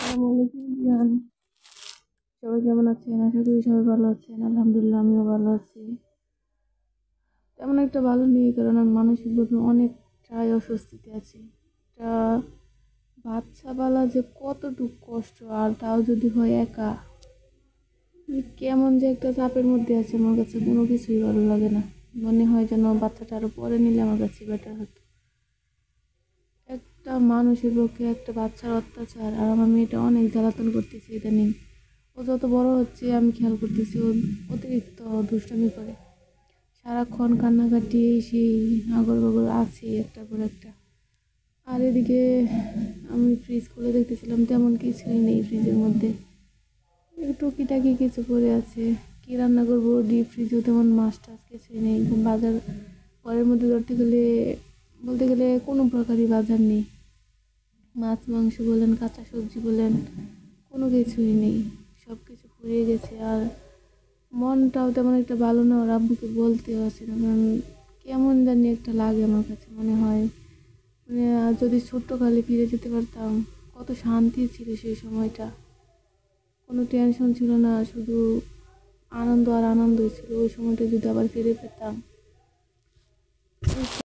আসসালামু আলাইকুম জান। সবাই কেমন আছেন? আশা করি সবাই ভালো আছেন। আলহামদুলিল্লাহ আমিও ভালো আছি। তেমন একটা ভালো নেই, কারণ আমি মানসিকভাবে অনেকটাই অস্বস্তিতে আছি। একটা বাচ্চা পালা যে কতটুকু কষ্ট, আর তাও যদি হয় একা, কেমন যে একটা চাপের মধ্যে আছে। আমার কাছে কোনো কিছুই ভালো লাগে না। মনে হয় যেন বাচ্চাটা আরো পরে নিলে আমার কাছে বেটার হতো। একটা মানুষের পক্ষে একটা বাচ্চার অত্যাচার, আর আমার মেয়েটা অনেক জ্বালাতন করতেছে ইদানিং। ও যত বড় হচ্ছে আমি খেয়াল করতেছি ও অতিরিক্ত দুষ্টামি করে, সারাক্ষণ কান্নাকাটি এই সেই আগর বগর আছে একটার পর একটা। আর এদিকে আমি ফ্রিজ খুলে দেখতেছিলাম, তেমন কিছুই নেই ফ্রিজের মধ্যে, একটু টুকিটাকি কিছু পড়ে আছে। কি রান্না করবো, ডিপ ফ্রিজেও তেমন মাছ টাছ কিছুই নেই। বাজার ঘরের মধ্যে বলতে গেলে কোনো প্রকারই বাজার নেই। মাছ মাংস বলেন, কাঁচা সবজি বলেন, কোনো কিছুই নেই। সব কিছু ফুরিয়ে গেছে। আর মনটাও তেমন একটা ভালো না, ওর আব্বুকে বলতেও আছে না, কারণ কেমন জানি একটা লাগে। আমার কাছে মনে হয় মানে যদি ছোট্টকালে ফিরে যেতে পারতাম, কত শান্তি ছিল সেই সময়টা। কোনো টেনশন ছিল না, শুধু আনন্দ আর আনন্দই ছিল। ওই সময়টা যদি আবার ফিরে পেতাম।